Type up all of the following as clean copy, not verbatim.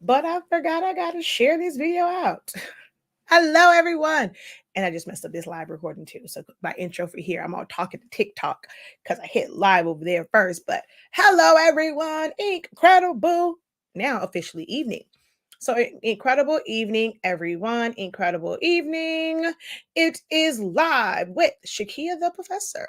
but I forgot I got to share this video out. Hello, everyone. And I just messed up this live recording too. So my intro for here, I'm all talking to TikTok because I hit live over there first. But hello, everyone. Incredible. Now officially evening. So incredible evening, everyone. Incredible evening. It is live with Shakeya the Professor.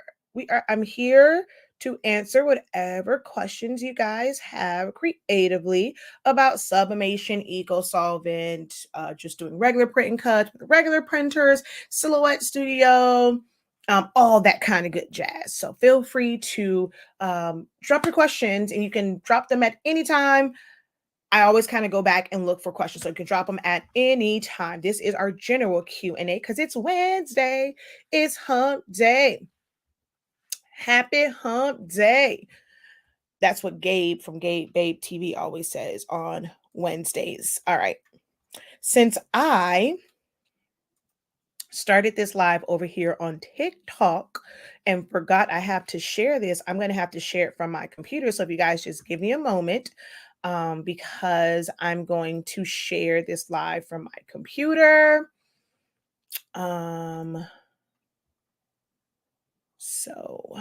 I'm here to answer whatever questions you guys have creatively about sublimation, eco solvent, just doing regular printing cuts with regular printers, Silhouette Studio, all that kind of good jazz. So feel free to drop your questions, and you can drop them at any time. I always kind of go back and look for questions, so you can drop them at any time. This is our general Q&A because it's Wednesday. It's hump day. Happy hump day. That's what Gabe from Babe TV always says on Wednesdays. All right. Since I started this live over here on TikTok and forgot I have to share this, I'm going to have to share it from my computer. So if you guys just give me a moment, because I'm going to share this live from my computer. So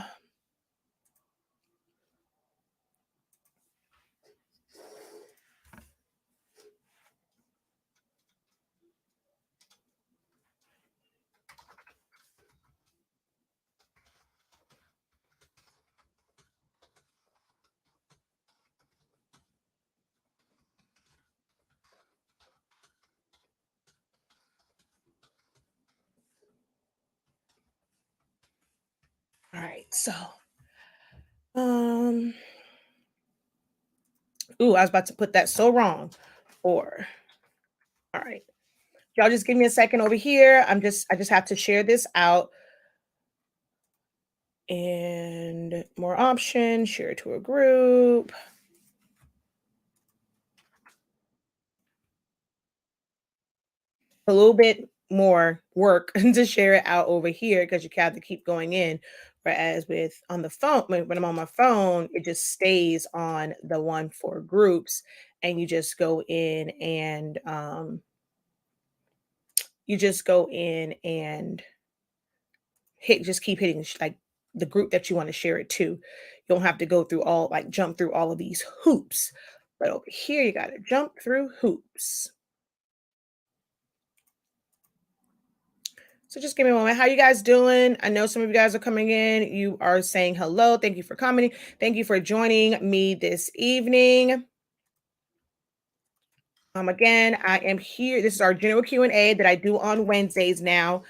all right, so ooh, I was about to put that so wrong. Or all right. Y'all just give me a second over here. I just have to share this out. And more options, share to a group. A little bit more work to share it out over here because you have to keep going in. Whereas on the phone, when I'm on my phone, it just stays on the one for groups, and you just go in and just keep hitting like the group that you want to share it to. You don't have to go through jump through all of these hoops. But over here, you got to jump through hoops. So just give me a moment. How you guys doing? I know some of you guys are coming in. You are saying hello. Thank you for commenting. Thank you for joining me this evening. Again, I am here. This is our general Q&A that I do on Wednesdays now.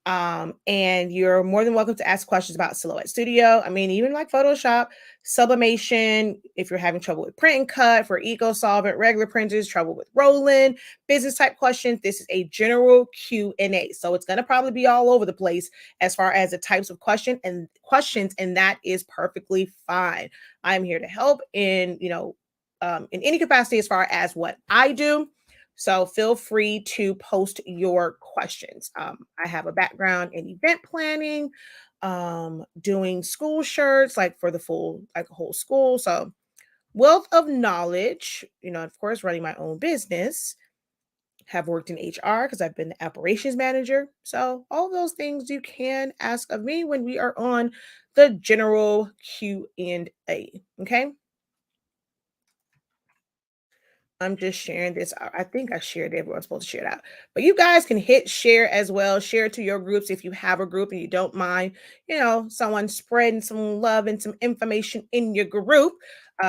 And you're more than welcome to ask questions about Silhouette Studio. I mean, even like Photoshop, sublimation, if you're having trouble with print and cut for eco solvent, regular printers, trouble with rolling, business type questions. This is a general Q&A. So it's going to probably be all over the place as far as the types of questions, and that is perfectly fine. I'm here to help in any capacity as far as what I do. So feel free to post your questions. I have a background in event planning, doing school shirts, like for the whole school. So wealth of knowledge, of course, running my own business, have worked in HR because I've been the operations manager. So all those things you can ask of me when we are on the general Q&A. Okay. I'm just sharing this. I think I shared it. Everyone's supposed to share it out. But you guys can hit share as well. Share it to your groups if you have a group and you don't mind, someone spreading some love and some information in your group.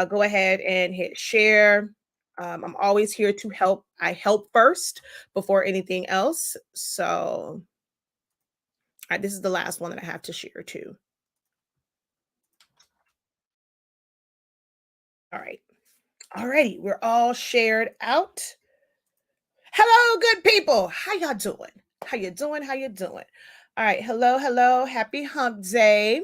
Go ahead and hit share. I'm always here to help. I help first before anything else. So, all right, this is the last one that I have to share too. All right. Alrighty, we're all shared out. Hello, good people. How y'all doing? How you doing? How you doing? All right. Hello. Happy hump day.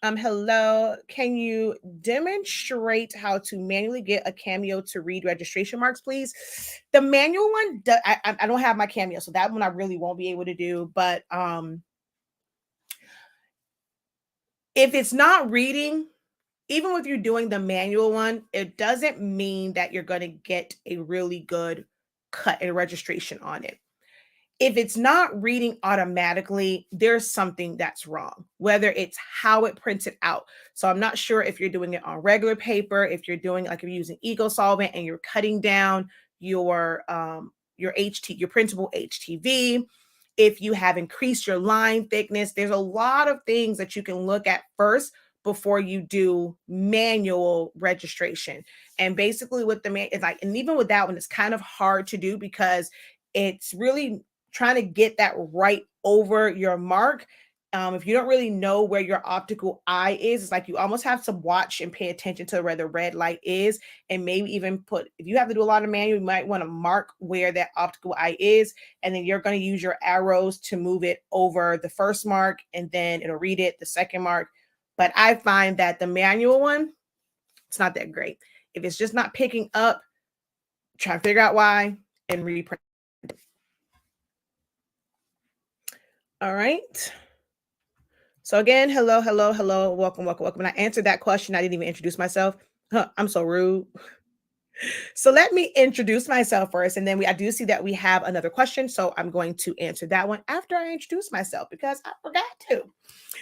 Hello. Can you demonstrate how to manually get a Cameo to read registration marks, please? The manual one, I don't have my Cameo, so that one I really won't be able to do. But if it's not reading, even with you doing the manual one, it doesn't mean that you're going to get a really good cut and registration on it. If it's not reading automatically, there's something that's wrong, whether it's how it prints it out. So I'm not sure if you're doing it on regular paper, if you're doing like if you're using Eco Solvent and you're cutting down your your printable HTV, if you have increased your line thickness. There's a lot of things that you can look at first before you do manual registration. And basically with the man, it's like, and even with that one, it's kind of hard to do because it's really trying to get that right over your mark. If you don't really know where your optical eye is, it's like you almost have to watch and pay attention to where the red light is, and maybe even put, if you have to do a lot of manual, you might want to mark where that optical eye is, and then you're going to use your arrows to move it over the first mark, and then it'll read it, the second mark. But I find that the manual one, it's not that great. If it's just not picking up, try to figure out why and reprint. All right. So again, hello, hello, hello, welcome, welcome, welcome. When I answered that question, I didn't even introduce myself. I'm so rude. So let me introduce myself first, and then I do see that we have another question. So I'm going to answer that one after I introduce myself because I forgot to.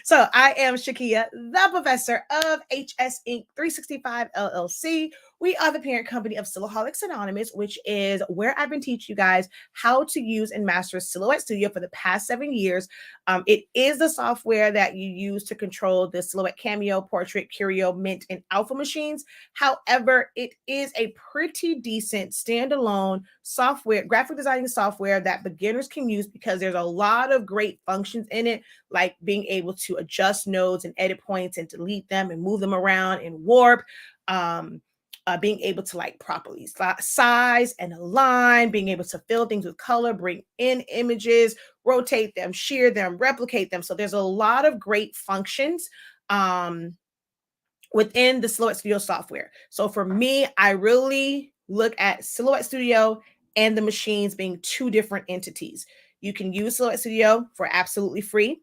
So I am Shakeya, the professor of HS Ink 365 LLC. We are the parent company of Silhouettes Anonymous, which is where I've been teaching you guys how to use and master Silhouette Studio for the past 7 years. It is the software that you use to control the Silhouette Cameo, Portrait, Curio, Mint, and Alpha machines. However, it is a pretty decent standalone software, graphic designing software that beginners can use because there's a lot of great functions in it, like being able to adjust nodes and edit points and delete them and move them around in warp. Being able to like properly size and align, being able to fill things with color, bring in images, rotate them, shear them, replicate them. So there's a lot of great functions within the Silhouette Studio software. So for me, I really look at Silhouette Studio and the machines being two different entities. You can use Silhouette Studio for absolutely free.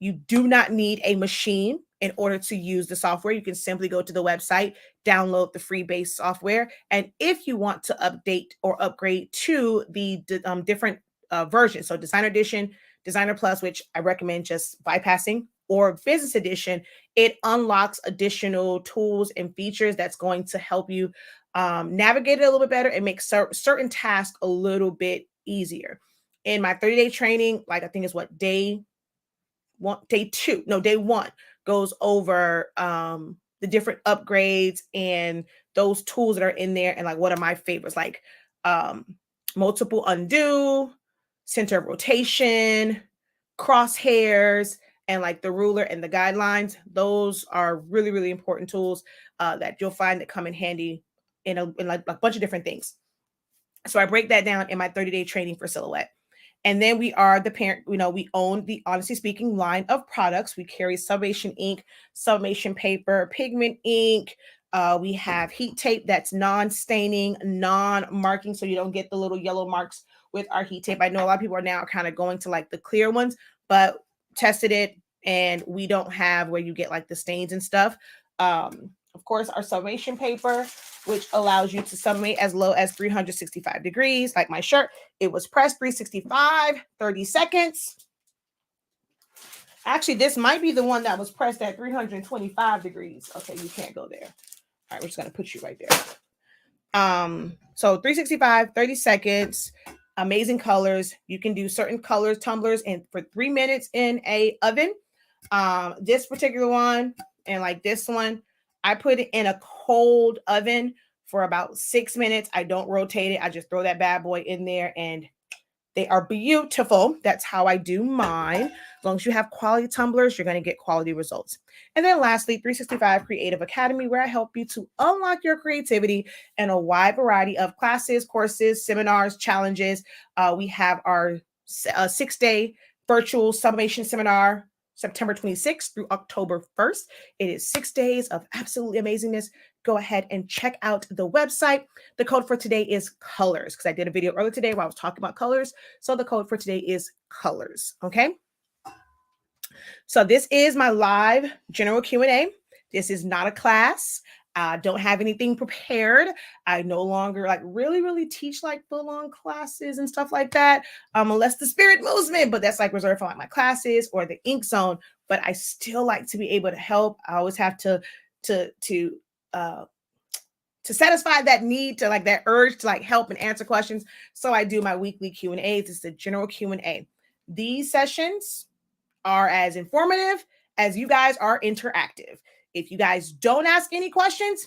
You do not need a machine in order to use the software. You can simply go to the website, download the free base software. And if you want to update or upgrade to the different versions, so Designer Edition, Designer Plus, which I recommend just bypassing, or Business Edition, it unlocks additional tools and features that's going to help you navigate it a little bit better and make certain tasks a little bit easier. In my 30-day training, like I think it's what, day one goes over the different upgrades and those tools that are in there, and like what are my favorites, like multiple undo, center of rotation, crosshairs, and like the ruler and the guidelines. Those are really, really important tools that you'll find that come in handy in like a bunch of different things. So I break that down in my 30-day training for Silhouette. And then we are the parent, we own the Honestly Speaking line of products. We carry Summation Ink, Summation Paper, Pigment Ink. We have heat tape that's non-staining, non-marking, so you don't get the little yellow marks with our heat tape. I know a lot of people are now kind of going to like the clear ones, but tested it and we don't have where you get like the stains and stuff. Of course, our Summation Paper, which allows you to sublimate as low as 365 degrees. Like my shirt, it was pressed 365, 30 seconds. Actually, this might be the one that was pressed at 325 degrees. Okay, you can't go there. All right, we're just going to put you right there. So 365, 30 seconds, amazing colors. You can do certain colors, tumblers, and for 3 minutes in a oven. This particular one and like this one, I put it in a cold oven for about 6 minutes. I don't rotate it. I just throw that bad boy in there and they are beautiful. That's how I do mine. As long as you have quality tumblers, you're going to get quality results. And then lastly, 365 Creative Academy, where I help you to unlock your creativity in a wide variety of classes, courses, seminars, challenges. We have our 6-day virtual sublimation seminar, September 26th through October 1st. It is 6 days of absolutely amazingness. Go ahead and check out the website. The code for today is colors, because I did a video earlier today where I was talking about colors. So the code for today is colors. Okay. So this is my live general Q&A. This is not a class. I don't have anything prepared. I no longer like really teach like full-on classes and stuff like that, unless the spirit moves me. But that's like reserved for like my classes or the ink zone. But I still like to be able to help. I always have to uh, to satisfy that need, to like that urge to like help and answer questions. So I do my weekly Q&As. It's the general Q&A. These sessions are as informative as you guys are interactive. If you guys don't ask any questions,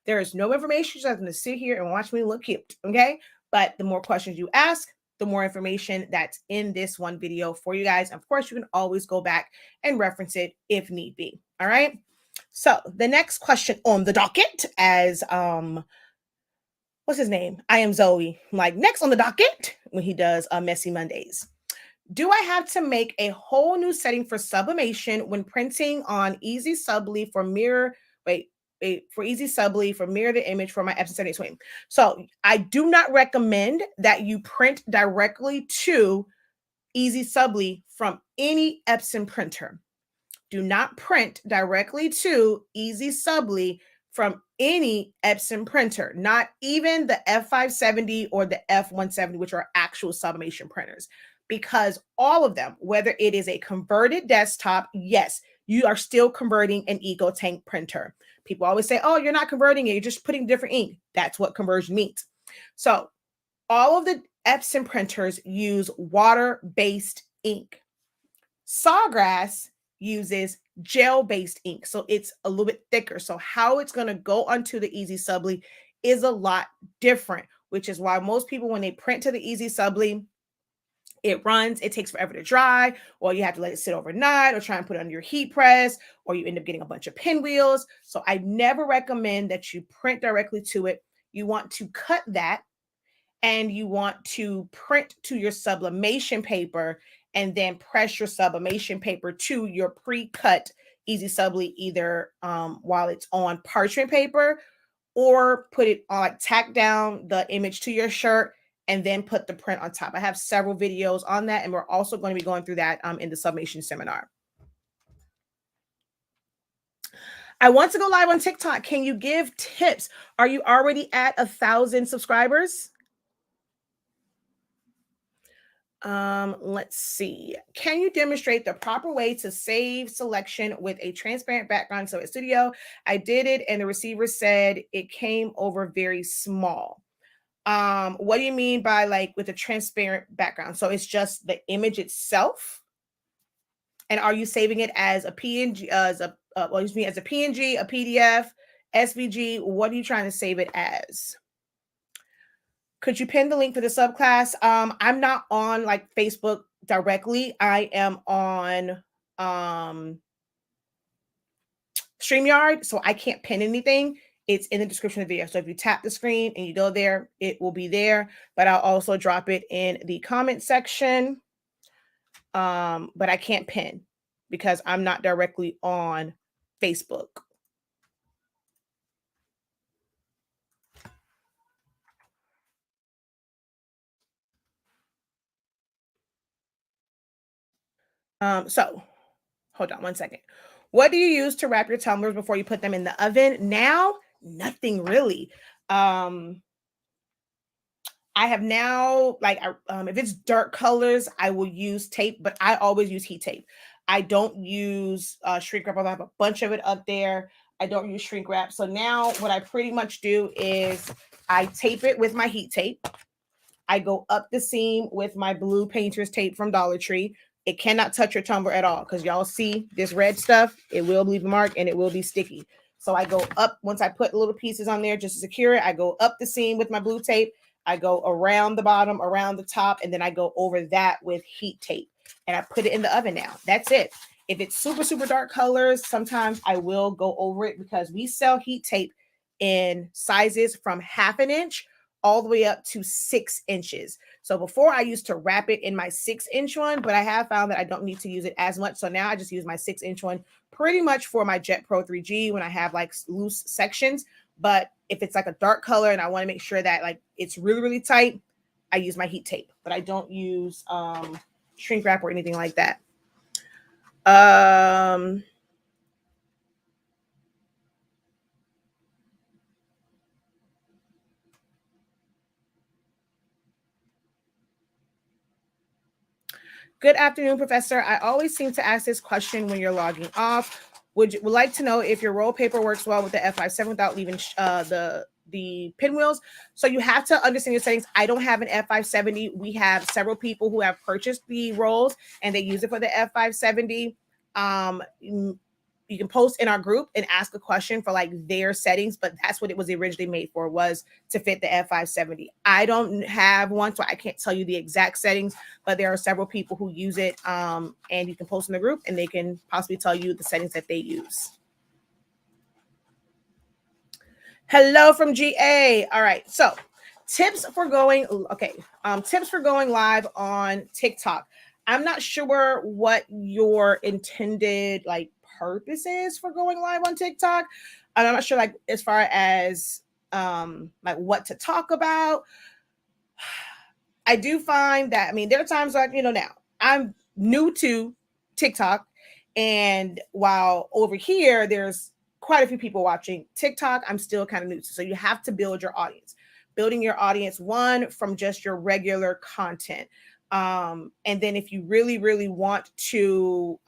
there is no information. You're just going to sit here and watch me look cute, okay? But the more questions you ask, the more information that's in this one video for you guys. Of course, you can always go back and reference it if need be, all right? So the next question on the docket, as what's his name? I am Zoe. Like, next on the docket when he does Messy Mondays. Do I have to make a whole new setting for sublimation when printing on Easy Subli for mirror? For Easy Subli for mirror the image for my Epson 7820. So I do not recommend that you print directly to Easy Subli from any Epson printer. Do not print directly to Easy Subli from any Epson printer, not even the F570 or the F170, which are actual sublimation printers, because all of them, whether it is a converted desktop, yes, you are still converting an EcoTank printer. People always say, oh, you're not converting it, you're just putting different ink. That's what conversion means. So all of the Epson printers use water-based ink. Sawgrass uses gel-based ink, so it's a little bit thicker. So how it's going to go onto the Easy Subli is a lot different, which is why most people, when they print to the Easy Subli, it runs, it takes forever to dry, or you have to let it sit overnight, or try and put it under your heat press, or you end up getting a bunch of pinwheels. So I never recommend that you print directly to it. You want to cut that, and you want to print to your sublimation paper, and then press your sublimation paper to your pre-cut Easy Subli, either while it's on parchment paper, or put it on, like tack down the image to your shirt and then put the print on top. I have several videos on that, and we're also going to be going through that in the Summation seminar. I want to go live on TikTok. Can you give tips? Are you already at 1,000 subscribers? Let's see. Can you demonstrate the proper way to save selection with a transparent background? So at Studio, I did it, and the receiver said it came over very small. What do you mean by like with a transparent background? So it's just the image itself. And are you saving it as a PNG, as a as a PNG, a PDF, SVG? What are you trying to save it as? Could you pin the link for the subclass? I'm not on like Facebook directly. I am on StreamYard, so I can't pin anything. It's in the description of the video. So if you tap the screen and you go there, it will be there. But I'll also drop it in the comment section. But I can't pin because I'm not directly on Facebook. So hold on one second. What do you use to wrap your tumblers before you put them in the oven? Now, nothing really. I have now, like, if it's dark colors, I will use tape, but I always use heat tape. I don't use shrink wrap. I have a bunch of it up there. I don't use shrink wrap. So now what I pretty much do is I tape it with my heat tape. I go up the seam with my blue painter's tape from Dollar Tree. It cannot touch your tumbler at all because y'all see this red stuff. It will leave a mark and it will be sticky. So I go up, once I put little pieces on there just to secure it, I go up the seam with my blue tape. I go around the bottom, around the top, and then I go over that with heat tape. And I put it in the oven now. That's it. If it's super dark colors, sometimes I will go over it because we sell heat tape in sizes from 1/2 inch all the way up to 6 inches. So before I used to wrap it in my 6-inch one, but I have found that I don't need to use it as much. So now I just use my 6-inch one pretty much for my Jet Pro 3G when I have like loose sections. But if it's like a dark color and I want to make sure that like it's really tight, I use my heat tape, but I don't use shrink wrap or anything like that. Good afternoon, Professor. I always seem to ask this question when you're logging off. Would like to know if your roll paper works well with the F57 without leaving the pinwheels. So you have to understand your settings. I don't have an F570. We have several people who have purchased the rolls and they use it for the F570. You can post in our group and ask a question for like their settings, but that's what it was originally made for, was to fit the F570. I don't have one, so I can't tell you the exact settings, but there are several people who use it, and you can post in the group and they can possibly tell you the settings that they use. Hello from GA. All right, so tips for going live on TikTok. I'm not sure what your intended like purpose is for going live on TikTok. I'm not sure like as far as like what to talk about. I do find that, I mean, there are times like, now I'm new to TikTok, and while over here there's quite a few people watching TikTok, I'm still kind of new to. So you have to build your audience. Building your audience, one, from just your regular content. And then if you really, really want to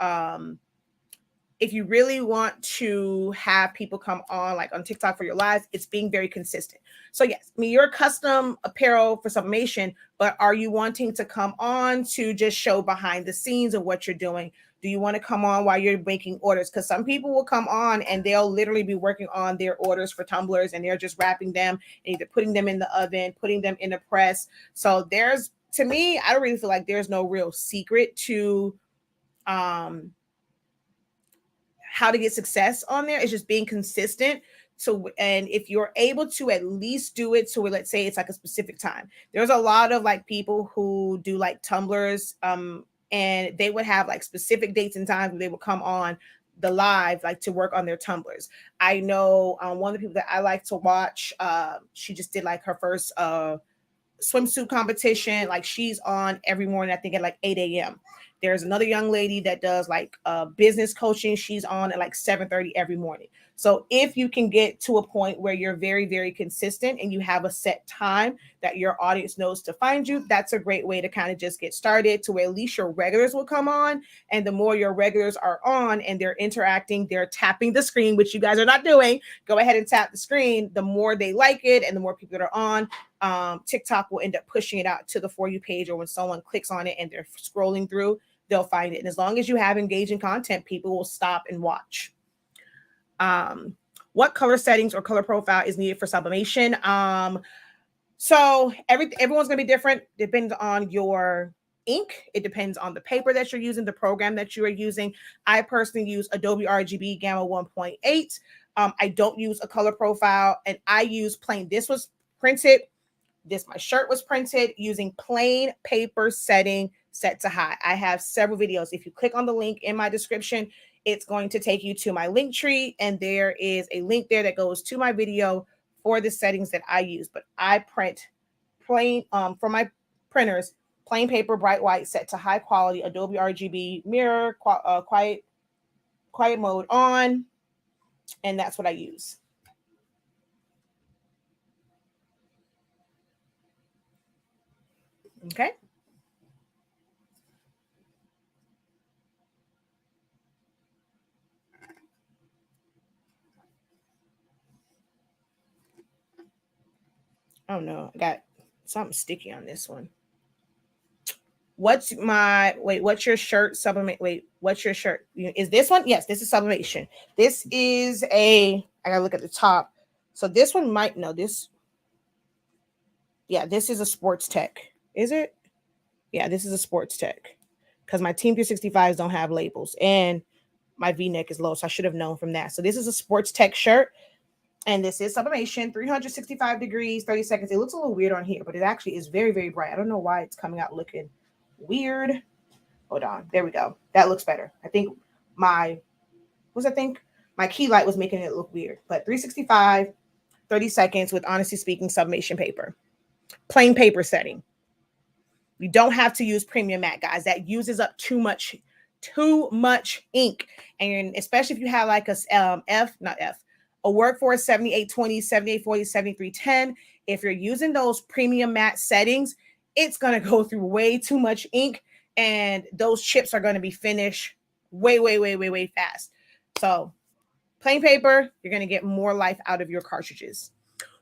have people come on like on TikTok for your lives, it's being very consistent. So yes, I mean, you're custom apparel for Summation, but are you wanting to come on to just show behind the scenes of what you're doing? Do you want to come on while you're making orders? Because some people will come on and they'll literally be working on their orders for tumblers, and they're just wrapping them, either putting them in the oven, putting them in the press. So to me, I don't really feel like there's no real secret to how to get success on there. It's just being consistent. So, and if you're able to at least do it, so let's say it's like a specific time. There's a lot of like people who do like tumblers, and they would have like specific dates and times where they would come on the live, like to work on their tumblers. I know one of the people that I like to watch, she just did like her first swimsuit competition. Like she's on every morning, I think at like 8 a.m. There's another young lady that does like business coaching. She's on at like 7:30 every morning. So if you can get to a point where you're very, very consistent and you have a set time that your audience knows to find you, that's a great way to kind of just get started, to where at least your regulars will come on. And the more your regulars are on and they're interacting, they're tapping the screen, which you guys are not doing. Go ahead and tap the screen. The more they like it and the more people that are on, TikTok will end up pushing it out to the For You page, or when someone clicks on it and they're scrolling through, they'll find it. And as long as you have engaging content, people will stop and watch. What color settings or color profile is needed for sublimation? So everyone's going to be different. Depends on your ink. It depends on the paper that you're using, the program that you are using. I personally use Adobe RGB Gamma 1.8. I don't use a color profile, and I use plain. This was printed. My shirt was printed using plain paper setting set to high. I have several videos. If you click on the link in my description, it's going to take you to my link tree, and there is a link there that goes to my video for the settings that I use. But I print plain for my printers, plain paper, bright white, set to high quality, Adobe RGB, mirror, quiet mode on, and that's what I use. Okay. Oh no, I got something sticky on this one. What's your shirt? What's your shirt? Is this one? Yes, this is sublimation. This is I gotta look at the top. So this one might know this. Yeah, this is a sports tech. Is it? Yeah, this is a sports tech. Because my Team 365s don't have labels, and my V-neck is low, so I should have known from that. So this is a sports tech shirt. And this is sublimation, 365 degrees, 30 seconds. It looks a little weird on here, but it actually is very, very bright. I don't know why it's coming out looking weird. Hold on. There we go. That looks better. I think my key light was making it look weird. But 365, 30 seconds with, honestly speaking, Summation paper. Plain paper setting. You don't have to use premium matte, guys. That uses up too much ink. And especially if you have like a workforce 7820, 7840, 7310. If you're using those premium matte settings, it's going to go through way too much ink. and those chips are going to be finished way fast. So plain paper, you're going to get more life out of your cartridges.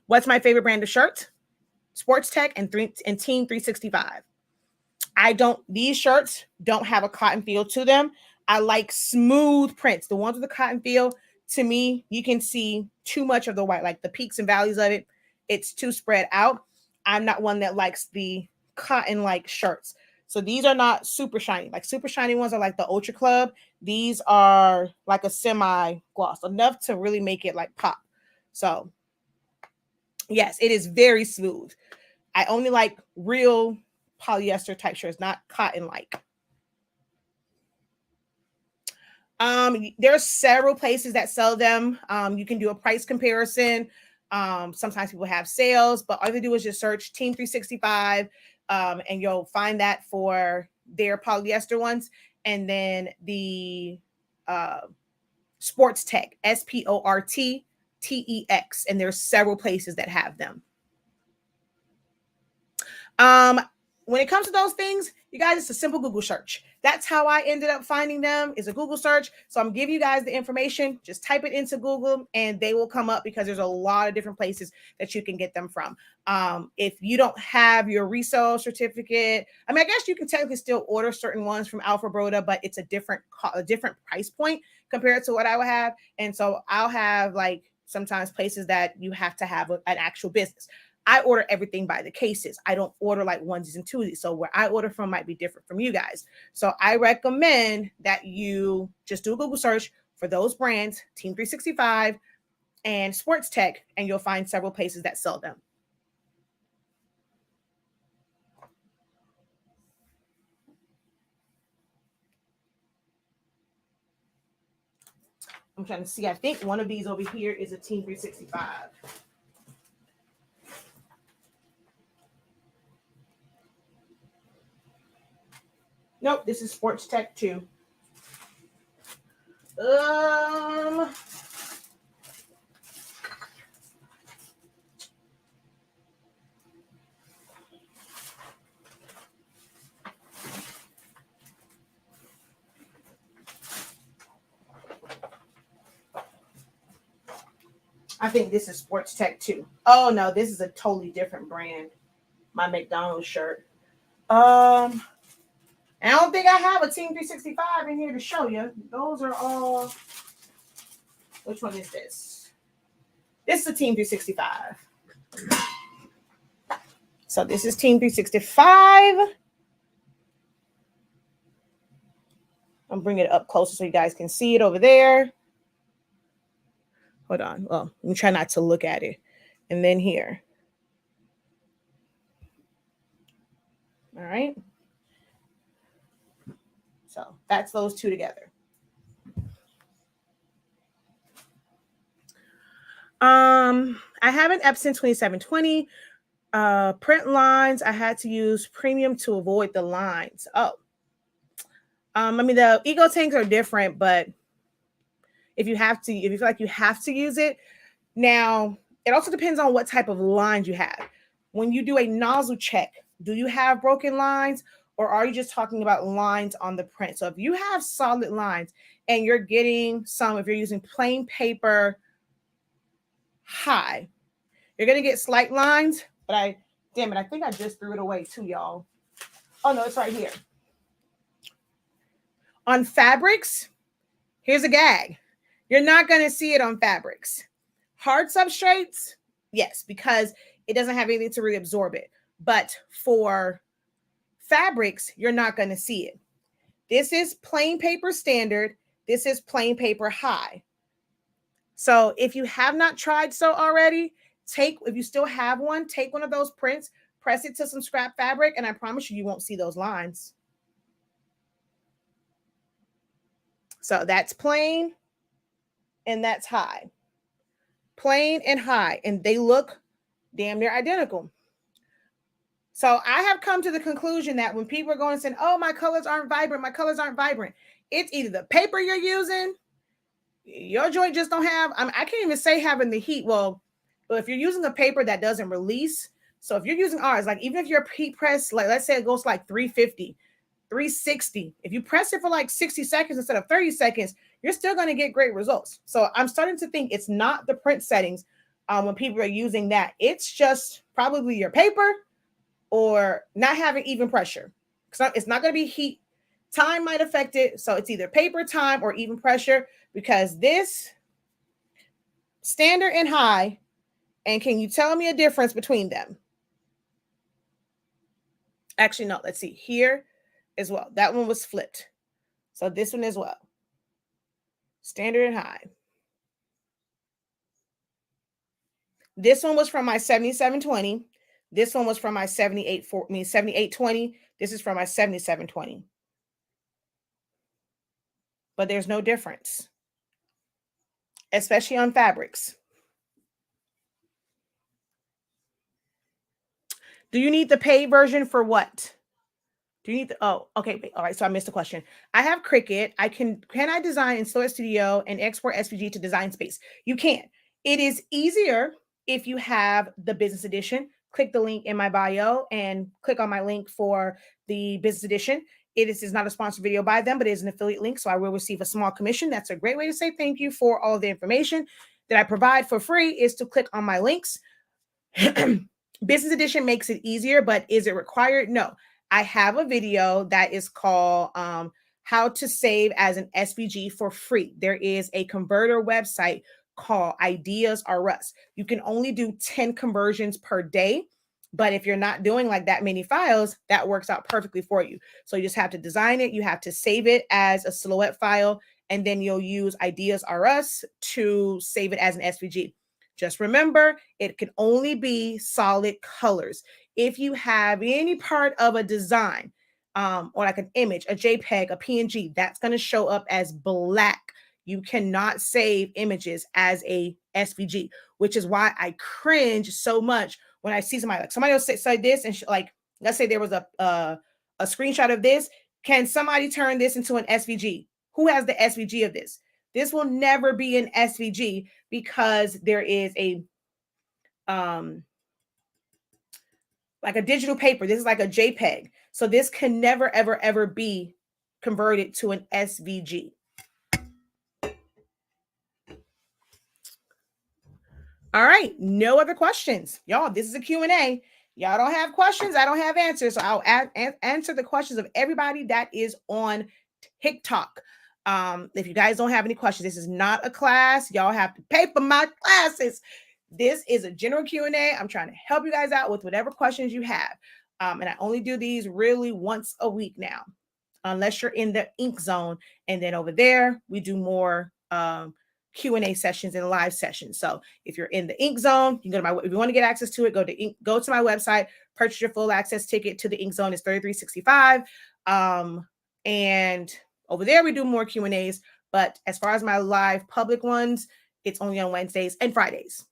What's my favorite brand of shirts? Sports Tech and Team 365. These shirts don't have a cotton feel to them. I like smooth prints. The ones with the cotton feel, to me, you can see too much of the white, like the peaks and valleys of it. It's too spread out. I'm not one that likes the cotton like shirts. So these are not super shiny. Like super shiny ones are like the Ultra Club. These are like a semi gloss, enough to really make it like pop. So yes, it is very smooth. I only like real polyester type shirts, not cotton like. There are several places that sell them. You can do a price comparison. Sometimes people have sales, but all you do is just search Team 365, and you'll find that for their polyester ones. And then the Sports Tech, SPORTTEX, and there's several places that have them. When it comes to those things, you guys, it's a simple Google search. That's how I ended up finding them, is a Google search. So I'm giving you guys the information. Just type it into Google and they will come up, because there's a lot of different places that you can get them from. If you don't have your resale certificate, I mean, I guess you can technically still order certain ones from Alpha Broda, but it's a different price point compared to what I would have. And so I'll have like sometimes places that you have to have an actual business. I order everything by the cases. I don't order like onesies and twosies. So where I order from might be different from you guys. So I recommend that you just do a Google search for those brands, Team 365 and Sports Tech, and you'll find several places that sell them. I'm trying to see. I think one of these over here is a Team 365. Nope, this is Sports Tech too. I think this is Sports Tech too. Oh no, this is a totally different brand. My McDonald's shirt. I don't think I have a Team 365 in here to show you. Those are all. Which one is this? This is a Team 365. So this is Team 365. I'm bringing it up closer so you guys can see it over there. Hold on. Well, let me try not to look at it. And then here. All right. So that's those two together. I have an Epson 2720. Print lines, I had to use premium to avoid the lines. Oh. I mean, the Ego tanks are different, but if you feel like you have to use it. Now, it also depends on what type of lines you have. When you do a nozzle check, do you have broken lines, or are you just talking about lines on the print? So if you have solid lines and you're getting some, if you're using plain paper high, you're going to get slight lines, but I think I just threw it away too, y'all. Oh no, it's right here. On fabrics, here's a gag. You're not going to see it on fabrics. Hard substrates, yes, because it doesn't have anything to really absorb it. But for fabrics, you're not going to see it. This is plain paper standard. This is plain paper high. So if you have not tried so already, if you still have one, take one of those prints, press it to some scrap fabric, and I promise you won't see those lines. So that's plain and that's high. Plain and high, and they look damn near identical. So I have come to the conclusion that when people are going and saying, oh, my colors aren't vibrant, it's either the paper you're using, your joint just don't have, I can't even say having the heat. Well, if you're using a paper that doesn't release, so if you're using ours, like even if your heat press, like let's say it goes like 350, 360. If you press it for like 60 seconds instead of 30 seconds, you're still going to get great results. So I'm starting to think it's not the print settings when people are using that. It's just probably your paper or not having even pressure. Because it's not going to be heat. Time might affect it. So it's either paper time or even pressure, because this standard and high, and can you tell me a difference between them? Actually, no, let's see here as well. That one was flipped. So this one as well. Standard and high. This one was from my 7720. This one was from my 7820. This is from my 7720. But there's no difference, especially on fabrics. Do you need the paid version for what? Do you need the, oh, okay, wait, all right, so I missed the question. I have Cricut. Can I design in Stoic Studio and export SVG to Design Space? You can. It is easier if you have the business edition. Click the link in my bio and click on my link for the business edition. It is not a sponsored video by them, but it is an affiliate link, so I will receive a small commission. That's a great way to say thank you for all of the information that I provide for free, is to click on my links. Business edition makes it easier, but is it required? No. I have a video that is called How to Save as an SVG for Free. There is a converter website called Ideas Are Us. You can only do 10 conversions per day, but if you're not doing like that many files, that works out perfectly for you. So you just have to design it. You have to save it as a silhouette file, and then you'll use Ideas Are Us to save it as an SVG. Just remember, it can only be solid colors. If you have any part of a design or like an image, a JPEG, a PNG, that's going to show up as black. You cannot save images as a SVG, which is why I cringe so much when I see somebody else say this, and like, let's say there was a screenshot of this. Can somebody turn this into an SVG? Who has the SVG of this? This will never be an SVG because there is a like a digital paper. This is like a JPEG. So this can never, ever, ever be converted to an SVG. All right. No other questions. Y'all, this is a Q&A. Y'all don't have questions. I don't have answers. So I'll answer the questions of everybody that is on TikTok. If you guys don't have any questions, this is not a class. Y'all have to pay for my classes. This is a general Q&A. I'm trying to help you guys out with whatever questions you have. And I only do these really once a week now, unless you're in the ink zone. And then over there, we do more Q&A sessions and live sessions. So if you're in the ink zone, you can go to if you want to get access to it, go to my website, purchase your full access ticket to the ink zone. It's $33.65. And over there, we do more Q&As. But as far as my live public ones, it's only on Wednesdays and Fridays.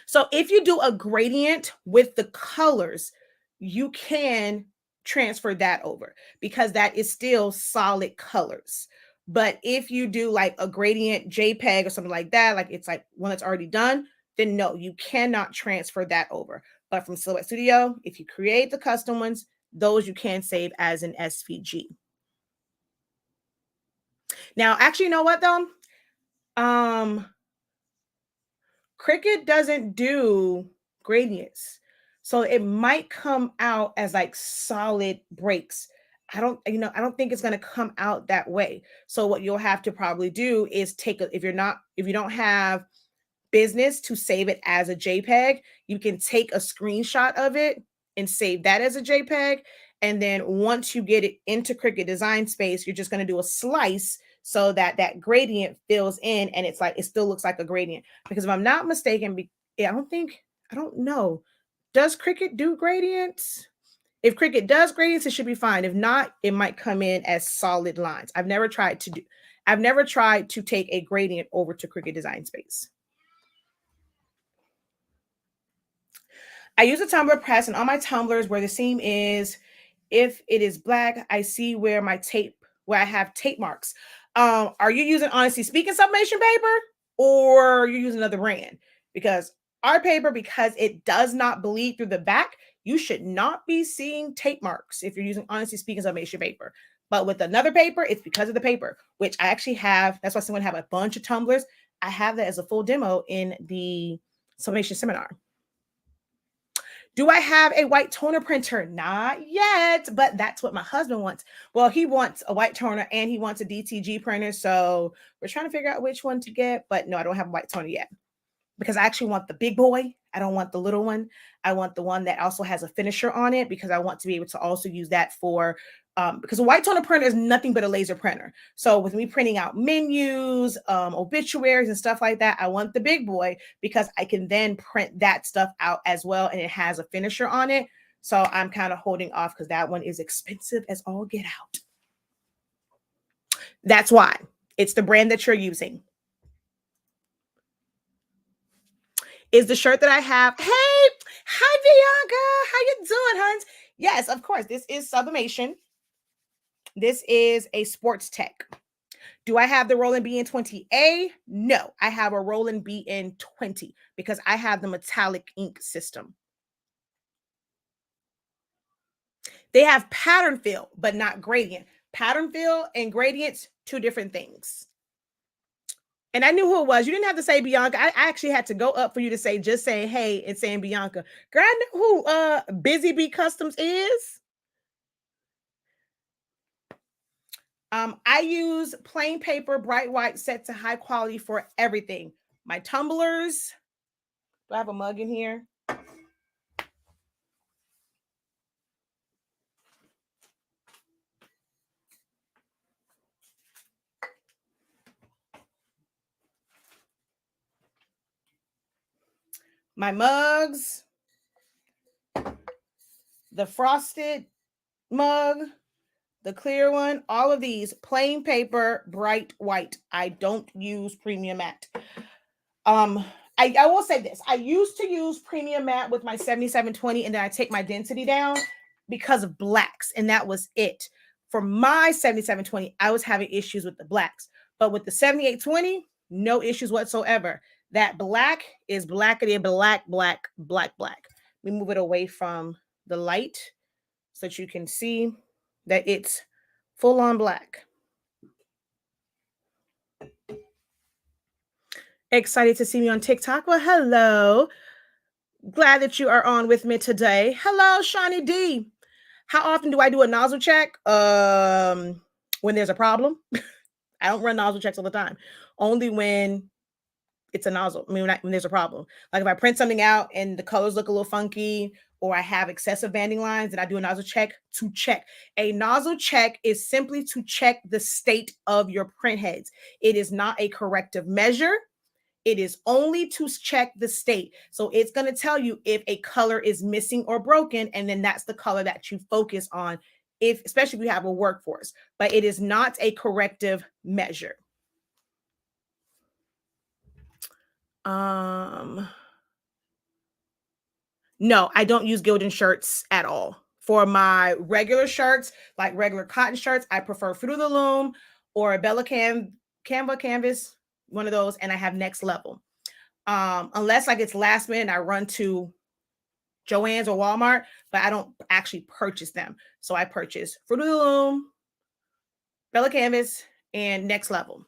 So if you do a gradient with the colors, you can transfer that over because that is still solid colors. But if you do like a gradient JPEG or something like that, like it's like one that's already done, then no, you cannot transfer that over. But from Silhouette Studio, if you create the custom ones, those you can save as an SVG. Now, actually, you know what though? Cricut doesn't do gradients. So it might come out as like solid breaks. I don't think it's going to come out that way. So what you'll have to probably do is if you don't have business to save it as a JPEG, you can take a screenshot of it and save that as a JPEG. And then once you get it into Cricut Design Space, you're just going to do a slice so that that gradient fills in and it's like, it still looks like a gradient. Because if I'm not mistaken, I don't know. Does Cricut do gradients? If Cricut does gradients, it should be fine. If not, it might come in as solid lines. I've never tried to take a gradient over to Cricut Design Space. I use a tumbler press, and on my tumblers where the seam is, if it is black, I see where I have tape marks. Are you using, honestly speaking, Summation Paper, or you're using another brand? Because our paper, because it does not bleed through the back, you should not be seeing tape marks if you're using, honestly speaking, Summation paper. But with another paper, it's because of the paper, which I actually have. That's why someone have a bunch of tumblers. I have that as a full demo in the Summation seminar. Do I have a white toner printer? Not yet, but that's what my husband wants. Well, he wants a white toner and he wants a DTG printer. So we're trying to figure out which one to get. But no, I don't have a white toner yet because I actually want the big boy. I don't want the little one. I want the one that also has a finisher on it because I want to be able to also use that for, because a white toner printer is nothing but a laser printer. So with me printing out menus, obituaries and stuff like that, I want the big boy because I can then print that stuff out as well. And it has a finisher on it. So I'm kind of holding off because that one is expensive as all get out. That's why. It's the brand that you're using. Is the shirt that I have. Hey, hi Bianca. How you doing, Huns? Yes, of course. This is Sublimation. This is a sports tech. Do I have the Roland BN20A? No, I have a Roland BN20 because I have the metallic ink system. They have pattern fill, but not gradient. Pattern fill and gradients, two different things. And I knew who it was. You didn't have to say Bianca. I actually had to go up for you to say, just saying hey and saying Bianca. Girl, I know who Busy Bee Customs is. I use plain paper, bright white, set to high quality for everything. My tumblers. Do I have a mug in here? My mugs, the frosted mug, the clear one, all of these plain paper, bright white. I don't use premium matte. I will say this. I used to use premium matte with my 7720 and then I take my density down because of blacks and that was it. For my 7720, I was having issues with the blacks, but with the 7820, no issues whatsoever. That black is blackity black, black, black, black. Let me move it away from the light so that you can see that it's full on black. Excited to see me on TikTok? Well, hello. Glad that you are on with me today. Hello, Shawnee D. How often do I do a nozzle check? When there's a problem. I don't run nozzle checks all the time. Only when it's a nozzle. I mean, when there's a problem. Like if I print something out and the colors look a little funky or I have excessive banding lines and I do a nozzle check to check. A nozzle check is simply to check the state of your print heads. It is not a corrective measure. It is only to check the state. So it's going to tell you if a color is missing or broken, and then that's the color that you focus on, if especially if you have a workforce. But it is not a corrective measure. No, I don't use Gildan shirts at all. For my regular shirts, like regular cotton shirts, I prefer Fruit of the Loom or a Bella Canva canvas, one of those, and I have Next Level. Unless like it's last minute and I run to Joann's or Walmart, but I don't actually purchase them. So I purchase Fruit of the Loom, Bella Canvas, and Next Level.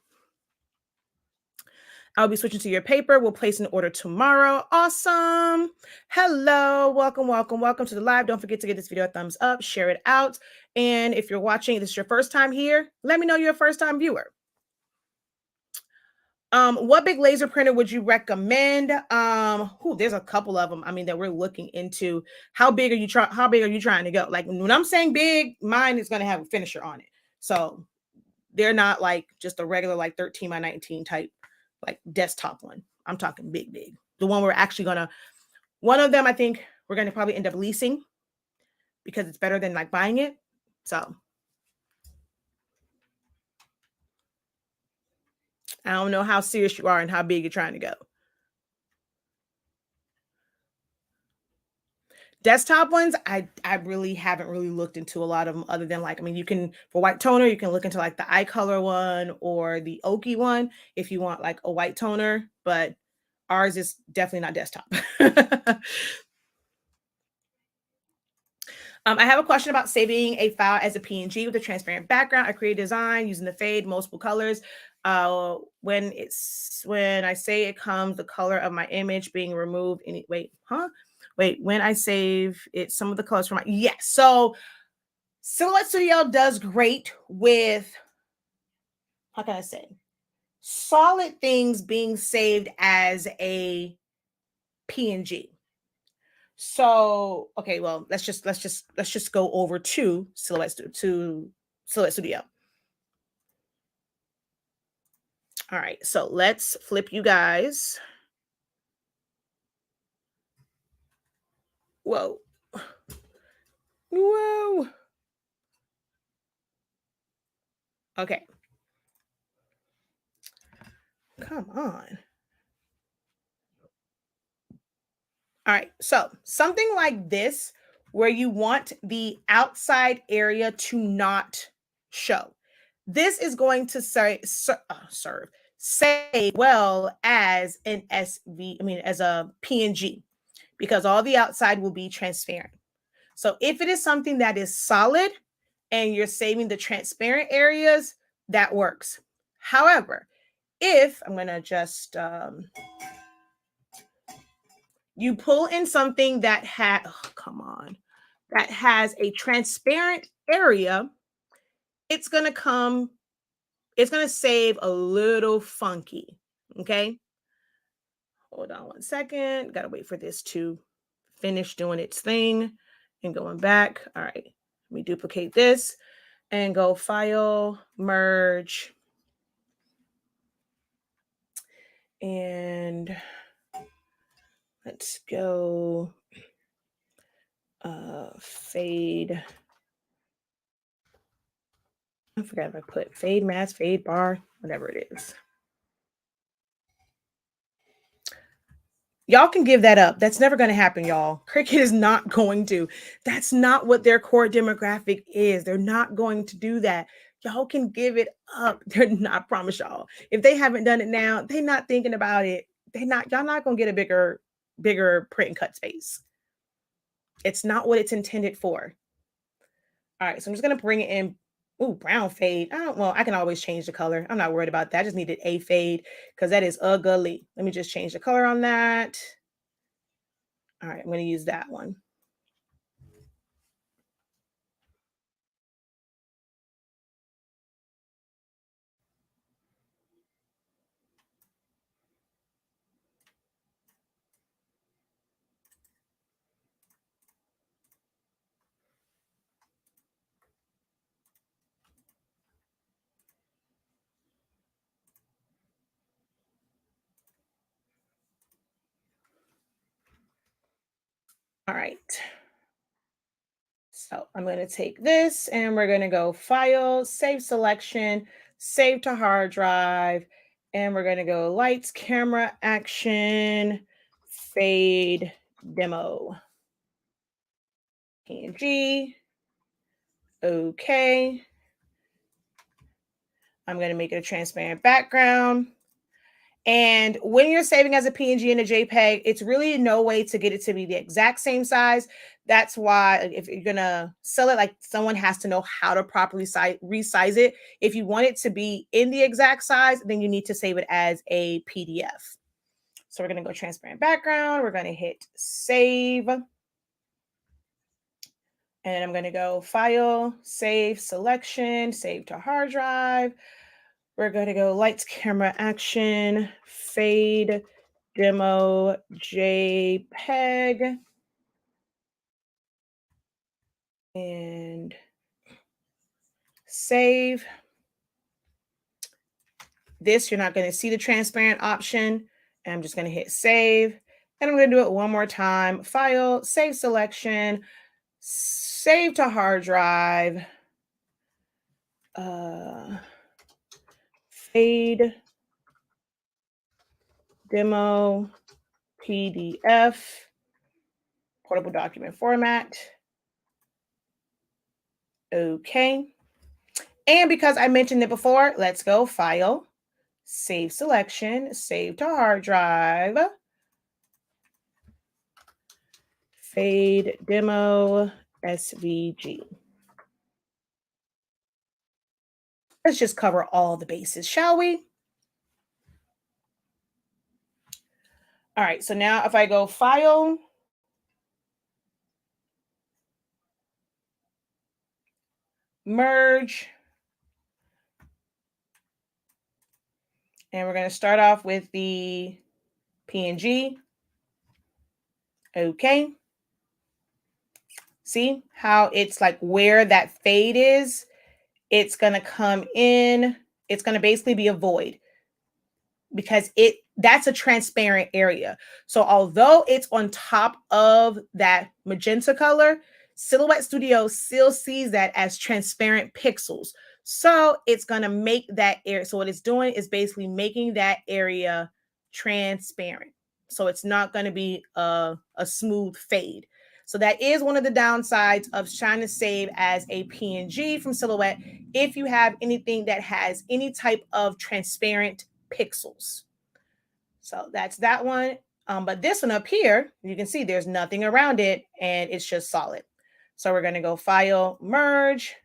I'll be switching to your paper. We'll place an order tomorrow. Awesome. Hello. Welcome, welcome, welcome to the live. Don't forget to give this video a thumbs up, share it out. And if you're watching, this is your first time here, let me know you're a first time viewer. What big laser printer would you recommend? There's a couple of them. I mean, that we're looking into. How big are you trying to go? Like when I'm saying big, mine is going to have a finisher on it. So they're not like just a regular like 13 by 19 type like desktop one. I'm talking big, big. The one we're actually one of them I think we're going to probably end up leasing because it's better than like buying it. So I don't know how serious you are and how big you're trying to go. Desktop ones, I really haven't really looked into a lot of them other than like, I mean, you can, for white toner, you can look into like the eye color one or the oaky one if you want like a white toner, but ours is definitely not desktop. I have a question about saving a file as a PNG with a transparent background. I create a design using the fade, multiple colors. When I say it comes, the color of my image being removed. When I save it, some of the colors from my yes. So Silhouette Studio does great with, how can I say, solid things being saved as a PNG. So, okay, well, let's just go over to Silhouette Studio. All right, so let's flip you guys. Whoa. Whoa. Okay. Come on. All right, so something like this, where you want the outside area to not show. This is going to serve say well as an as a PNG, because all the outside will be transparent. So if it is something that is solid and you're saving the transparent areas, that works. However, if I'm going to just you pull in something that that has a transparent area, it's going to save a little funky. Okay. Hold on one second. Got to wait for this to finish doing its thing and going back. All right. Let me duplicate this and go File, Merge. And let's go fade. I forgot if I put fade mask, fade bar, whatever it is. Y'all can give that up. That's never going to happen, y'all. Cricut is not going to. That's not what their core demographic is. They're not going to do that. Y'all can give it up. They're not, I promise y'all. If they haven't done it now, they're not thinking about it. Y'all not going to get a bigger print and cut space. It's not what it's intended for. All right, so I'm just going to bring it in. Ooh, brown fade. I can always change the color. I'm not worried about that. I just needed a fade because that is ugly. Let me just change the color on that. All right, I'm going to use that one. All right. So I'm going to take this and we're going to go File, Save Selection, Save to Hard Drive. And we're going to go Lights, Camera, Action, Fade, Demo. PNG. Okay. I'm going to make it a transparent background. And when you're saving as a PNG and a JPEG, it's really no way to get it to be the exact same size. That's why if you're going to sell it, like, someone has to know how to properly resize it. If you want it to be in the exact size, then you need to save it as a PDF. So we're going to go transparent background. We're going to hit save. And I'm going to go File, Save, Selection, Save to Hard Drive. We're going to go Lights, Camera, Action, Fade, Demo, JPEG. And save. This, you're not going to see the transparent option. And I'm just going to hit save. And I'm going to do it one more time. File, Save Selection, Save to Hard Drive. Fade, Demo, PDF, portable document format. Okay. And because I mentioned it before, let's go File, Save Selection, Save to Hard Drive, Fade, Demo, SVG. Let's just cover all the bases, shall we? All right, so now if I go File, Merge, and we're going to start off with the PNG. Okay. See how it's like where that fade is? It's going to come in. It's going to basically be a void because that's a transparent area. So although it's on top of that magenta color, Silhouette Studio still sees that as transparent pixels. So it's going to make that area. So what it's doing is basically making that area transparent. So it's not going to be a smooth fade. So that is one of the downsides of trying to save as a PNG from Silhouette if you have anything that has any type of transparent pixels. So that's that one. But this one up here, you can see there's nothing around it and it's just solid. So we're going to go File, Merge.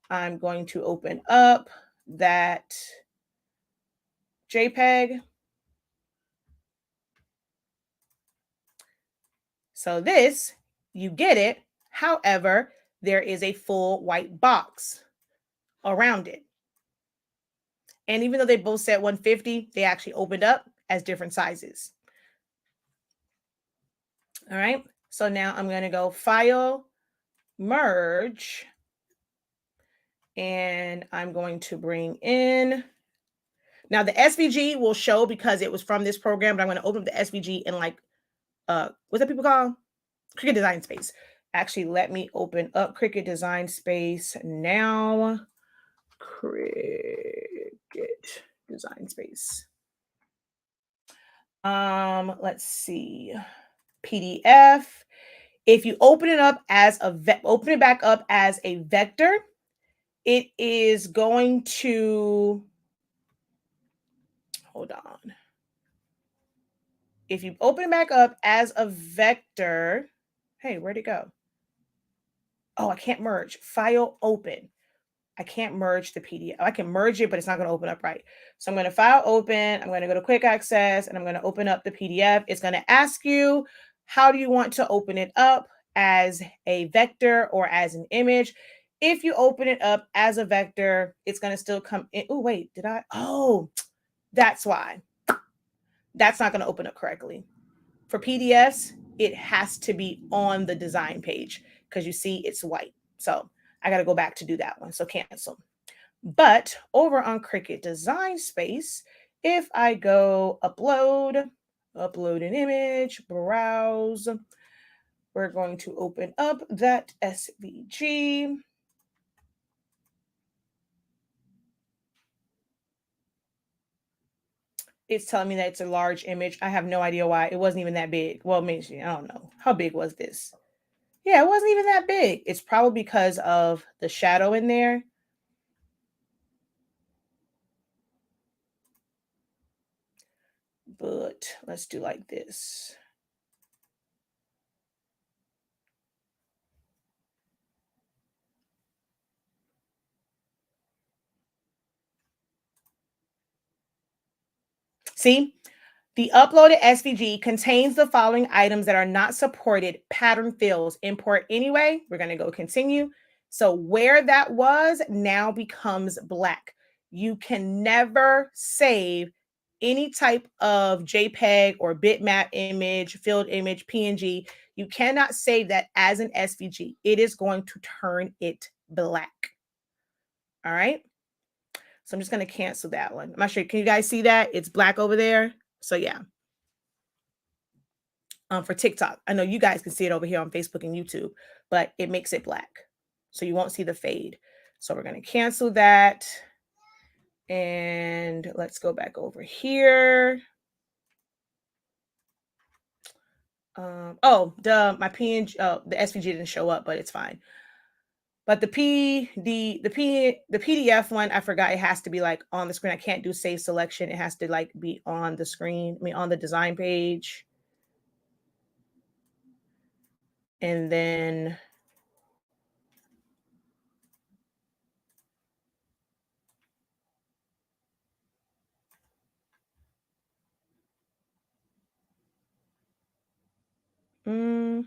I'm going to open up that JPEG. So this, you get it. However, there is a full white box around it. And even though they both said 150, they actually opened up as different sizes. All right. So now I'm going to go File, Merge. And I'm going to bring in. Now the SVG will show because it was from this program, but I'm going to open up the SVG in like, what's that people call? Cricut Design Space. Actually, let me open up Cricut Design Space now. Cricut Design Space. Let's see. PDF. If you open it up as open it back up as a vector, it is going to, hold on. If you open it back up as a vector, hey, where'd it go? Oh, I can't merge. File, open. I can't merge the PDF. I can merge it, but it's not going to open up right. So I'm going to File, open. I'm going to go to Quick Access, and I'm going to open up the PDF. It's going to ask you, how do you want to open it up, as a vector or as an image? If you open it up as a vector, it's going to still come in. Oh, wait, did I? Oh, that's why. That's not going to open up correctly. For PDFs, it has to be on the design page because you see it's white. So I got to go back to do that one. So cancel. But over on Cricut Design Space, if I go upload an image, browse, we're going to open up that SVG. It's telling me that it's a large image. I have no idea why. It wasn't even that big. Well, maybe, I don't know. How big was this? Yeah, it wasn't even that big. It's probably because of the shadow in there. But let's do like this. See, the uploaded SVG contains the following items that are not supported pattern fills. Import anyway. We're going to go continue. So where that was now becomes black. You can never save any type of JPEG or bitmap image, filled image, PNG. You cannot save that as an SVG. It is going to turn it black. All right. So I'm just going to cancel that one. I'm not sure. Can you guys see that? It's black over there. So yeah. For TikTok, I know you guys can see it over here on Facebook and YouTube, but it makes it black. So you won't see the fade. So we're going to cancel that. And let's go back over here. My PNG, the SVG didn't show up, but it's fine. But the PDF one, I forgot it has to be like on the screen. I can't do save selection. It has to like be on the screen. I mean, on the design page. And then Mm.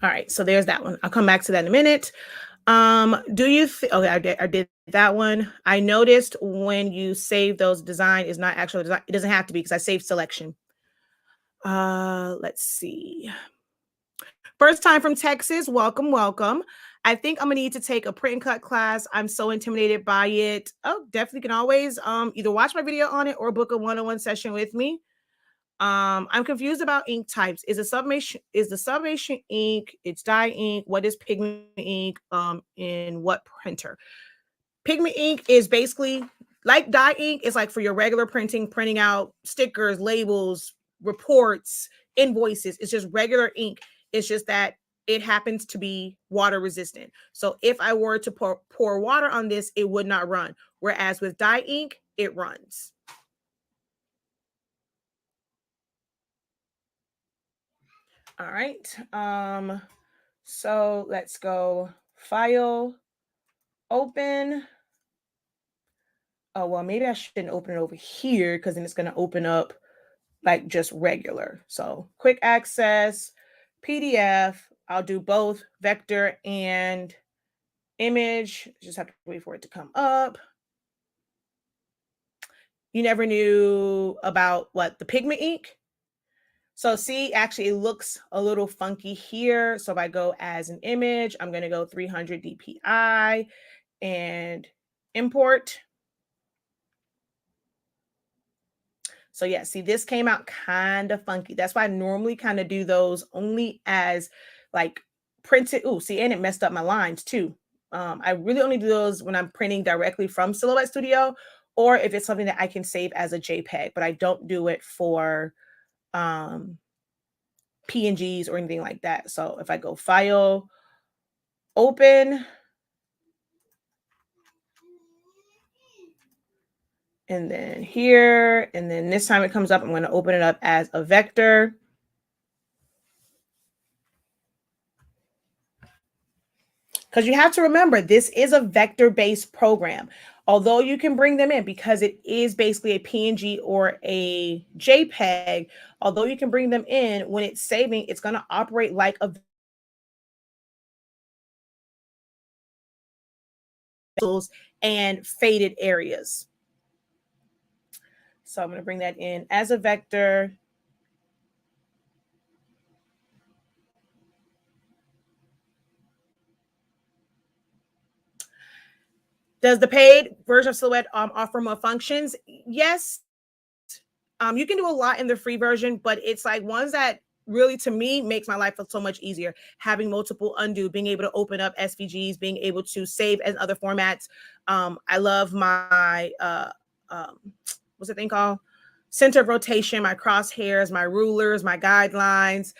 All right, so there's that one. I'll come back to that in a minute. Do you okay, I did that one. I noticed when you save those design is not actual design. It doesn't have to be because I saved selection. Let's see. First time from Texas. Welcome, welcome. I think I'm gonna need to take a print and cut class. I'm so intimidated by it. Oh, definitely can always either watch my video on it or book a one-on-one session with me. I'm confused about ink types. Is the summation ink, it's dye ink, what is pigment ink, in what printer? Pigment ink is basically like dye ink, is like for your regular printing, printing out stickers, labels, reports, invoices. It's just regular ink. It's just that it happens to be water resistant. So if I were to pour water on this, it would not run. Whereas with dye ink, it runs. All right. So let's go file, open. Oh, well, maybe I shouldn't open it over here because then it's going to open up like just regular. So quick access, PDF. I'll do both vector and image. Just have to wait for it to come up. You never knew about what the pigment ink. So see, actually it looks a little funky here. So if I go as an image, I'm going to go 300 DPI and import. So yeah, see, this came out kind of funky. That's why I normally kind of do those only as like printed. Oh, see, and it messed up my lines too. I really only do those when I'm printing directly from Silhouette Studio, or if it's something that I can save as a JPEG, but I don't do it for um, PNGs or anything like that. So if I go file, open, and then here, and then this time it comes up, I'm going to open it up as a vector. Because you have to remember, this is a vector-based program. Although you can bring them in because it is basically a PNG or a JPEG, although you can bring them in, when it's saving, it's going to operate like a and faded areas. So I'm going to bring that in as a vector. Does the paid version of Silhouette offer more functions? Yes. You can do a lot in the free version, but it's like ones that really, to me, makes my life so much easier. Having multiple undo, being able to open up SVGs, being able to save as other formats. I love my um, what's the thing called? Center of rotation, my crosshairs, my rulers, my guidelines.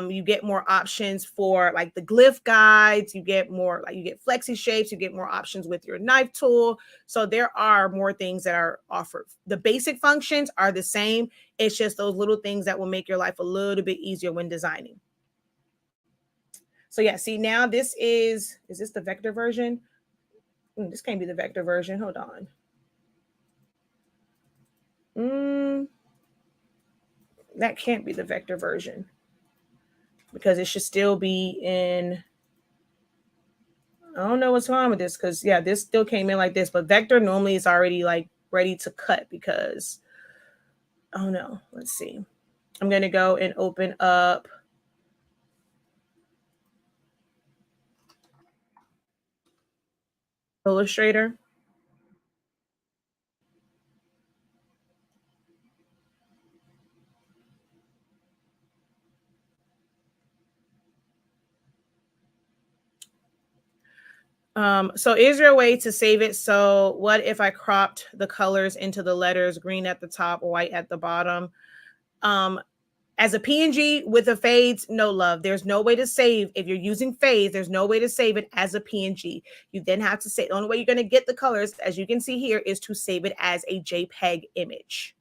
You get more options for like the glyph guides. You get more, like you get flexi shapes. You get more options with your knife tool. So there are more things that are offered. The basic functions are the same. It's just those little things that will make your life a little bit easier when designing. So yeah, see, now this is this the vector version? This can't be the vector version. Hold on. That can't be the vector version because it should still be in. I don't know what's wrong with this because yeah, this still came in like this, but vector normally is already like ready to cut because, oh no, let's see. I'm going to go and open up Illustrator. So is there a way to save it? So what if I cropped the colors into the letters, green at the top, white at the bottom? As a PNG with the fades, no love. There's no way to save. If you're using fades, there's no way to save it as a PNG. You then have to say, the only way you're going to get the colors, as you can see here, is to save it as a JPEG image.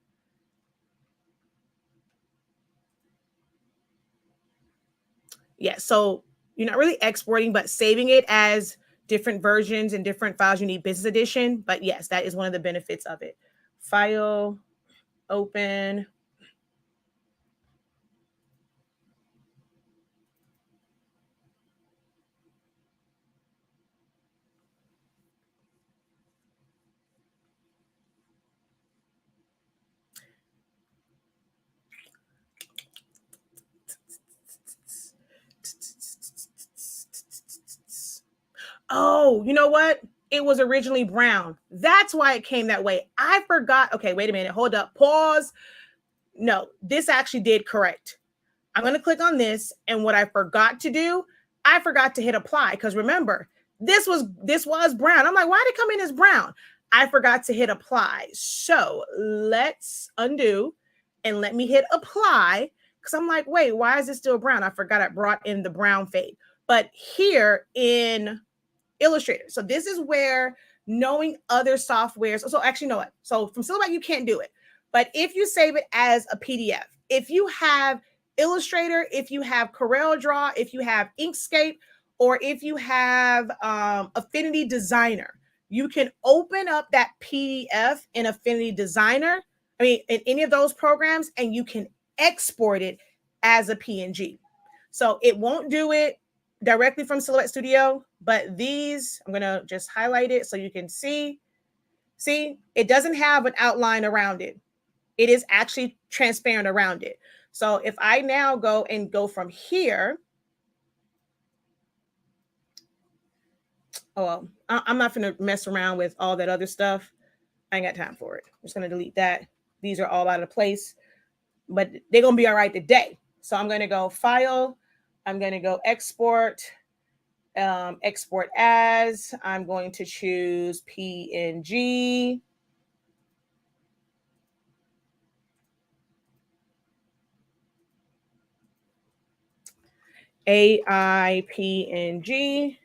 Yeah, so you're not really exporting, but saving it as different versions and different files. You need business edition, but yes, that is one of the benefits of it. File, open. Oh, you know what? It was originally brown. That's why it came that way. I forgot. Okay, wait a minute. Hold up. Pause. No, this actually did correct. I'm going to click on this. And what I forgot to do, I forgot to hit apply. Because remember, this was brown. I'm like, why did it come in as brown? I forgot to hit apply. So let's undo and let me hit apply. Because I'm like, wait, why is it still brown? I forgot I brought in the brown fade. But here in Illustrator. So this is where knowing other softwares. So actually, know what? So from Silhouette, you can't do it. But if you save it as a PDF, if you have Illustrator, if you have CorelDRAW, if you have Inkscape, or if you have Affinity Designer, you can open up that PDF in Affinity Designer. I mean, in any of those programs, and you can export it as a PNG. So it won't do it directly from Silhouette Studio, but these, I'm going to just highlight it so you can see. See, it doesn't have an outline around it. It is actually transparent around it. So if I now go from here, oh, well, I'm not going to mess around with all that other stuff. I ain't got time for it. I'm just going to delete that. These are all out of place, but they're going to be all right today. So I'm going to go File. I'm going to go Export. Export as. I'm going to choose PNG. AI PNG.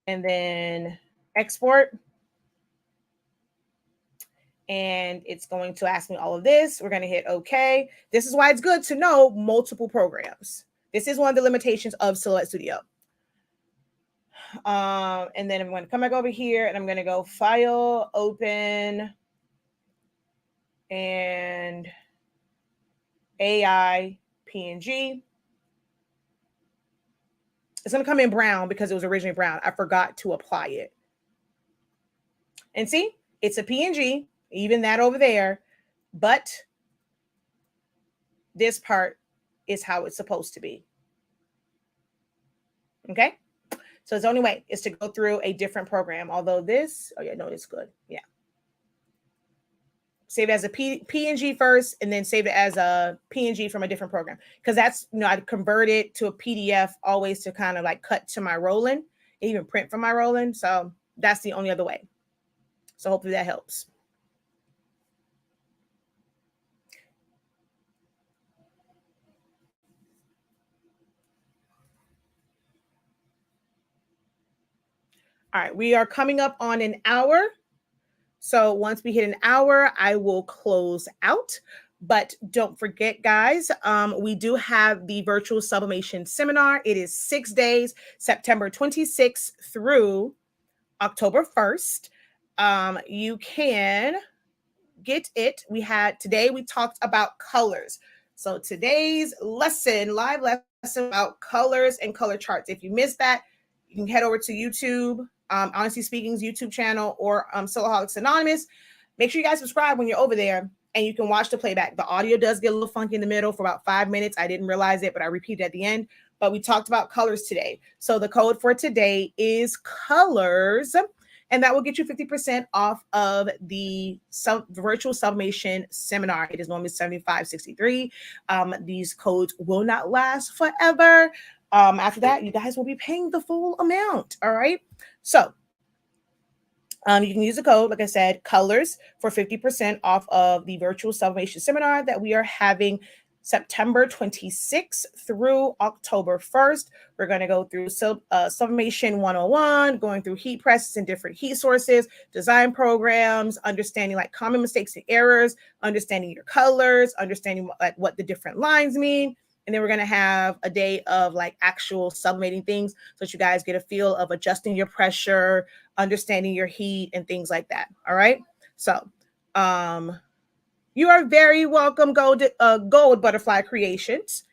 And then export. And it's going to ask me all of this. We're going to hit OK. This is why it's good to know multiple programs. This is one of the limitations of Silhouette Studio. And then I'm going to come back over here and I'm going to go File, Open, and AI PNG. It's going to come in brown because it was originally brown. I forgot to apply it. And see, it's a PNG, even that over there, but this part is how it's supposed to be. Okay? So it's the only way is to go through a different program. Although this, oh yeah, no, it's good. Yeah. Save it as a PNG first, and then save it as a PNG from a different program. Because that's, I'd convert it to a PDF always to kind of like cut to my Roland, even print from my Roland. So that's the only other way. So hopefully that helps. All right, we are coming up on an hour. So once we hit an hour, I will close out. But don't forget, guys, we do have the virtual sublimation seminar. It is 6 days, September 26th through October 1st. You can get it. Today we talked about colors. So today's lesson, live lesson about colors and color charts. If you missed that, you can head over to YouTube, Honestly Speaking's YouTube channel, or Soloholics Anonymous. Make sure you guys subscribe when you're over there, and you can watch the playback. The audio does get a little funky in the middle for about 5 minutes. I didn't realize it, but I repeated at the end. But we talked about colors today. So the code for today is colors, and that will get you 50% off of the virtual sublimation seminar. It is normally $75.63. These codes will not last forever. After that, you guys will be paying the full amount. All right. So you can use the code, like I said, colors, for 50% off of the virtual sublimation seminar that we are having September 26th through October 1st. We're going to go through Sublimation 101, going through heat presses and different heat sources, design programs, understanding like common mistakes and errors, understanding your colors, understanding like what the different lines mean. And then we're going to have a day of like actual sublimating things so that you guys get a feel of adjusting your pressure, understanding your heat, and things like that. All right. So you are very welcome, Gold Butterfly Creations.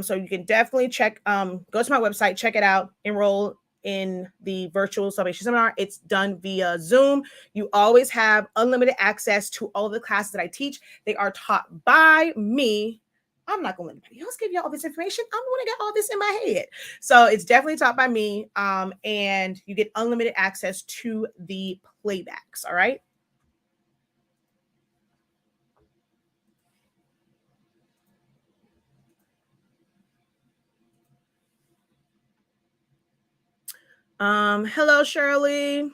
So you can definitely check, go to my website, check it out, enroll in the virtual summation seminar. It's done via Zoom. You always have unlimited access to all of the classes that I teach. They are taught by me. I'm not going to let anybody else give you all this information. I'm going to get all this in my head. So it's definitely taught by me. And you get unlimited access to the playbacks. All right. Hello, Shirley.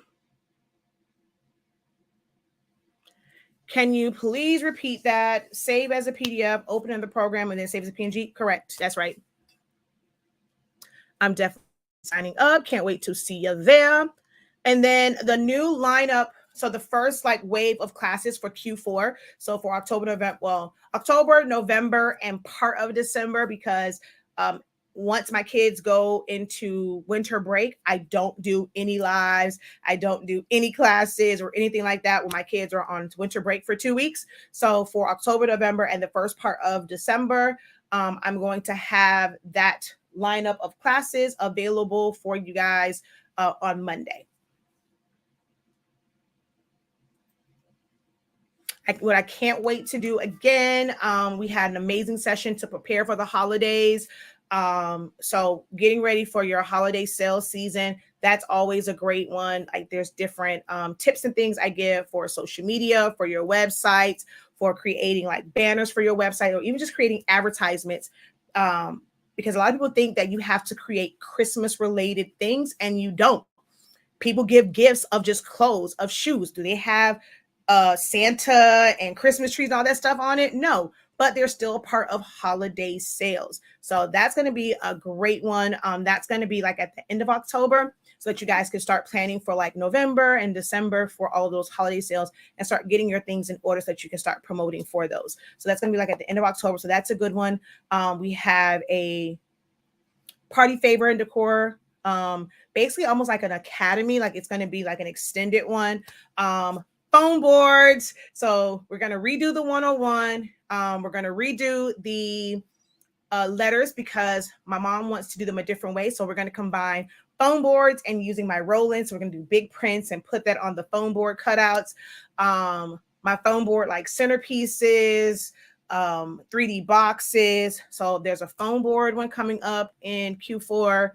Can you please repeat that? Save as a PDF, open in the program, and then save as a PNG? Correct. That's right. I'm definitely signing up. Can't wait to see you there. And then the new lineup. So the first like wave of classes for Q4. So for October, November, and part of December, because once my kids go into winter break, I don't do any lives. I don't do any classes or anything like that when my kids are on winter break for 2 weeks. So for October, November, and the first part of December, I'm going to have that lineup of classes available for you guys on Monday. What I can't wait to do again, we had an amazing session to prepare for the holidays. So getting ready for your holiday sales season, that's always a great one. Like there's different tips and things I give for social media, for your websites, for creating like banners for your website, or even just creating advertisements. Because a lot of people think that you have to create Christmas related things, and you don't. People give gifts of just clothes, of shoes. Do they have Santa and Christmas trees and all that stuff on it? No, but they're still a part of holiday sales. So that's going to be a great one. That's going to be like at the end of October, so that you guys can start planning for like November and December for all of those holiday sales and start getting your things in order so that you can start promoting for those. So that's going to be like at the end of October. So that's a good one. We have a party favor and decor, basically almost like an academy. Like it's going to be like an extended one. Foam boards. So we're going to redo the 101. We're going to redo the letters because my mom wants to do them a different way. So we're going to combine foam boards and using my roll-in. So we're going to do big prints and put that on the foam board cutouts. My foam board like centerpieces, 3D boxes. So there's a foam board one coming up in Q4.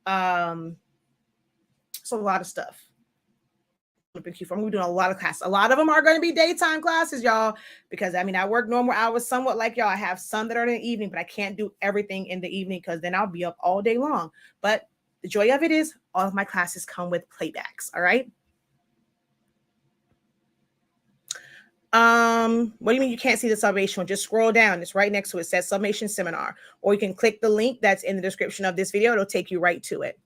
So a lot of stuff. I'm doing a lot of classes. A lot of them are going to be daytime classes, y'all, because I mean, I work normal hours somewhat like y'all. I have some that are in the evening, but I can't do everything in the evening because then I'll be up all day long. But the joy of it is all of my classes come with playbacks. All right. What do you mean you can't see the summation one? Just scroll down. It's right next to it. It says Summation Seminar, or you can click the link that's in the description of this video. It'll take you right to it.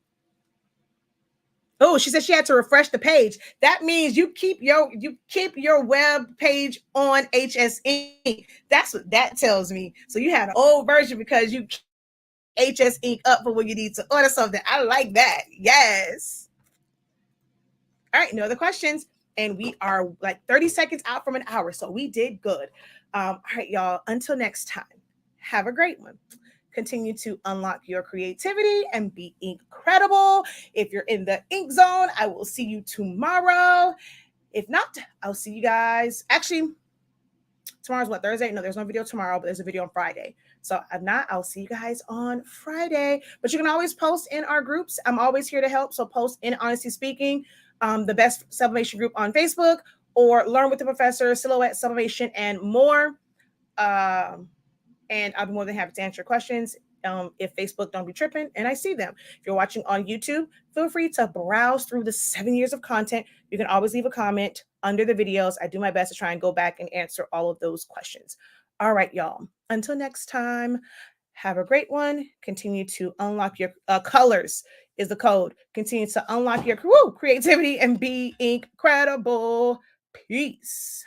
Oh, she said she had to refresh the page. That means you keep your web page on HS Ink. That's what that tells me. So you had an old version because you HS Ink up for when you need to order something. I like that. Yes. All right, no other questions. And we are like 30 seconds out from an hour. So we did good. All right, y'all. Until next time, have a great one. Continue to unlock your creativity and be incredible. If you're in the ink zone, I will see you tomorrow. If not, I'll see you guys. Actually, tomorrow's what, Thursday? No, there's no video tomorrow, but there's a video on Friday. So if not, I'll see you guys on Friday. But you can always post in our groups. I'm always here to help. So post in Honestly Speaking, the best sublimation group on Facebook, or Learn with the Professor, Silhouette Sublimation, and more. And I'll be more than happy to answer questions. If Facebook don't be tripping and I see them. If you're watching on YouTube, feel free to browse through the 7 years of content. You can always leave a comment under the videos. I do my best to try and go back and answer all of those questions. All right, y'all. Until next time, have a great one. Continue to unlock your colors is the code. Continue to unlock your creativity and be incredible. Peace.